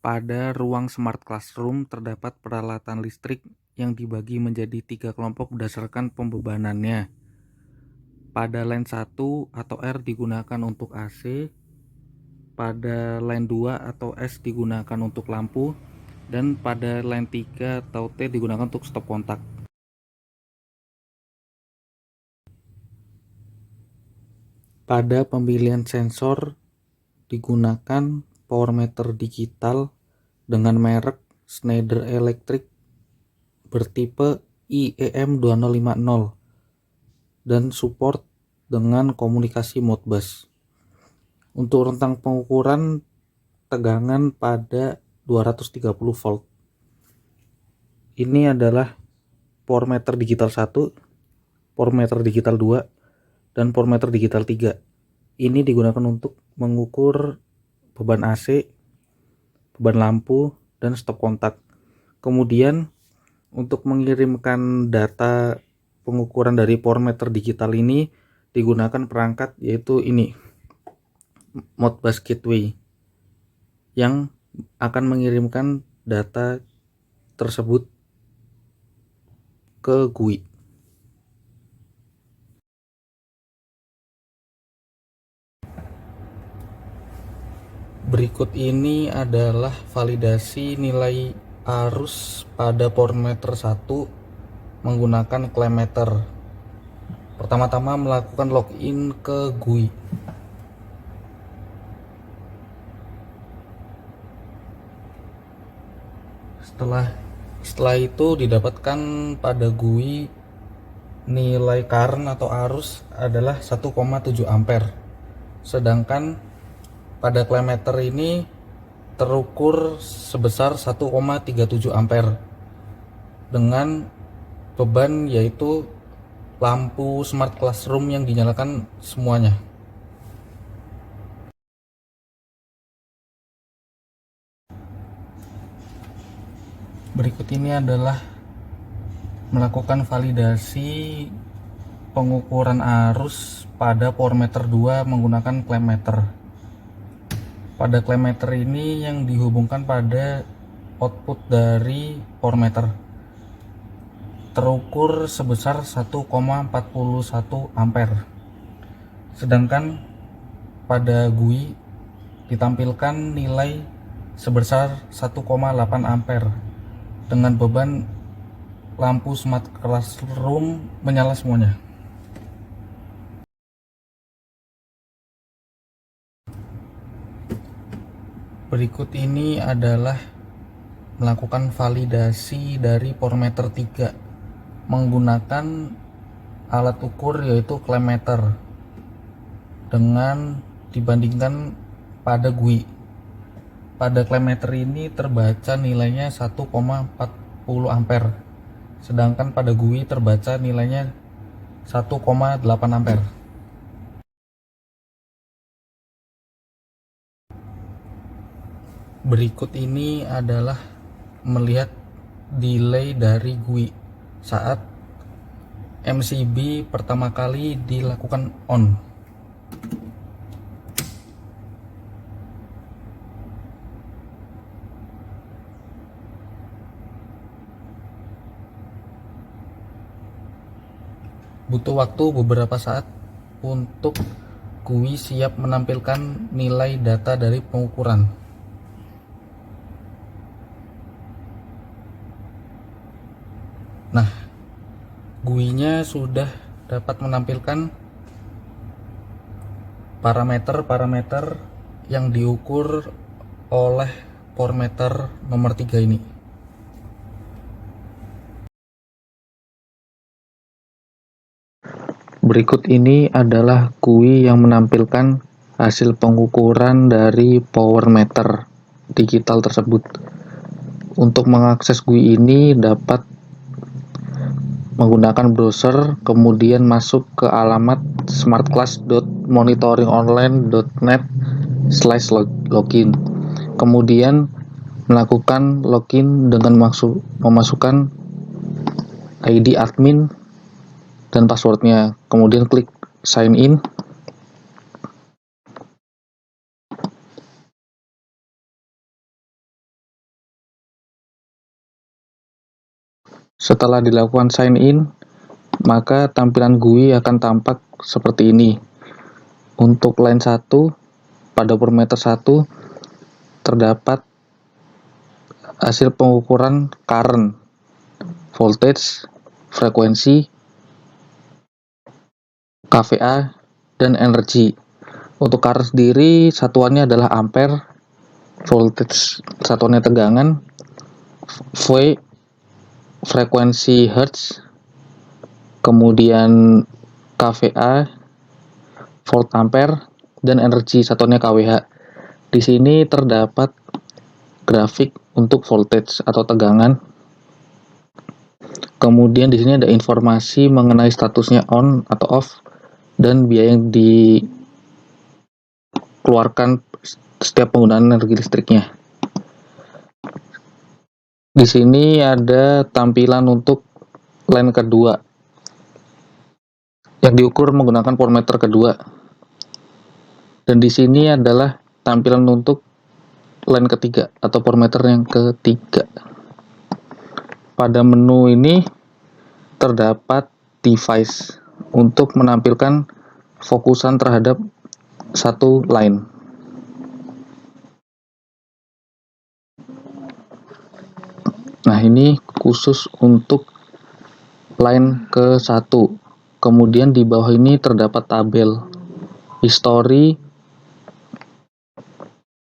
Pada ruang Smart Classroom terdapat peralatan listrik yang dibagi menjadi 3 kelompok berdasarkan pembebanannya. Pada line 1 atau R digunakan untuk AC, pada line 2 atau S digunakan untuk lampu, dan pada line 3 atau T digunakan untuk stop kontak. Pada pemilihan sensor digunakan power meter digital dengan merek Schneider Electric bertipe IEM2050 dan support dengan komunikasi Modbus. Untuk rentang pengukuran tegangan pada 230 volt. Ini adalah power meter digital 1, power meter digital 2, dan power meter digital 3. Ini digunakan untuk mengukur beban AC, beban lampu, dan stop kontak. Kemudian untuk mengirimkan data pengukuran dari power meter digital ini digunakan perangkat yaitu ini, Modbus Gateway, yang akan mengirimkan data tersebut ke GUI. Berikut ini adalah validasi nilai arus pada power meter 1 menggunakan clamp meter. Pertama-tama melakukan login ke GUI. Setelah itu didapatkan pada GUI nilai current atau arus adalah 1,7 ampere. Sedangkan pada clamp meter ini terukur sebesar 1,37 ampere dengan beban yaitu lampu Smart Classroom yang dinyalakan semuanya. Berikut ini adalah melakukan validasi pengukuran arus pada power meter 2 menggunakan clamp meter. Pada clamp meter ini yang dihubungkan pada output dari power meter terukur sebesar 1,41 ampere. Sedangkan pada GUI ditampilkan nilai sebesar 1,8 ampere dengan beban lampu Smart Classroom menyala semuanya. Berikut ini adalah melakukan validasi dari power meter 3 menggunakan alat ukur yaitu clamp meter dengan dibandingkan pada GUI. Pada clamp meter ini terbaca nilainya 1,40 ampere, sedangkan pada GUI terbaca nilainya 1,8 ampere. Berikut ini adalah melihat delay dari GUI saat MCB pertama kali dilakukan on. Butuh waktu beberapa saat untuk GUI siap menampilkan nilai data dari pengukuran. Nah, GUI-nya sudah dapat menampilkan parameter-parameter yang diukur oleh power meter nomor 3 ini. Berikut ini adalah GUI yang menampilkan hasil pengukuran dari power meter digital tersebut. Untuk mengakses GUI ini dapat menggunakan browser, kemudian masuk ke alamat smartclass.monitoringonline.net/login. Kemudian melakukan login dengan memasukkan ID admin dan passwordnya. Kemudian klik sign in. Setelah dilakukan sign in, maka tampilan GUI akan tampak seperti ini. Untuk line 1 pada parameter 1 terdapat hasil pengukuran current, voltage, frekuensi, kVA, dan energi. Untuk current sendiri satuannya adalah ampere, voltage satuannya tegangan, V frekuensi hertz, kemudian kVA, volt ampere, dan energi satuannya kWh. Di sini terdapat grafik untuk voltage atau tegangan. Kemudian di sini ada informasi mengenai statusnya on atau off dan biaya yang dikeluarkan setiap penggunaan energi listriknya. Di sini ada tampilan untuk line kedua yang diukur menggunakan parameter kedua. Dan di sini adalah tampilan untuk line ketiga atau parameter yang ketiga. Pada menu ini terdapat device untuk menampilkan fokusan terhadap satu line. Nah, ini khusus untuk line ke-1. Kemudian di bawah ini terdapat tabel history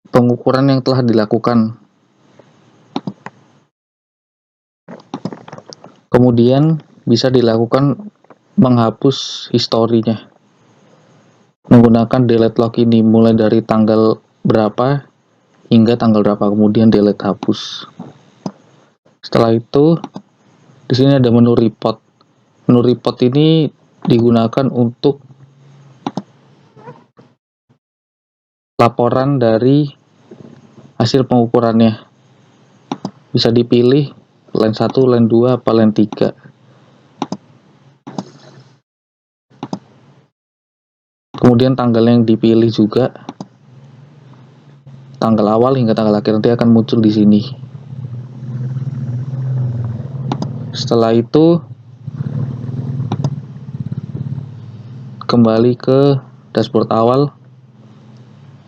pengukuran yang telah dilakukan. Kemudian bisa dilakukan menghapus historinya menggunakan delete log ini, mulai dari tanggal berapa hingga tanggal berapa, kemudian delete hapus. Setelah itu di sini ada menu report. Menu report ini digunakan untuk laporan dari hasil pengukurannya. Bisa dipilih line 1, line 2, apa line 3. Kemudian tanggal yang dipilih juga, tanggal awal hingga tanggal akhir nanti akan muncul di sini. Setelah itu kembali ke dashboard awal.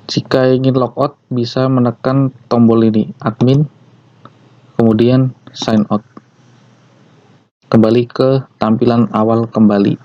Jika ingin logout bisa menekan tombol ini, admin, kemudian sign out. Kembali ke tampilan awal kembali.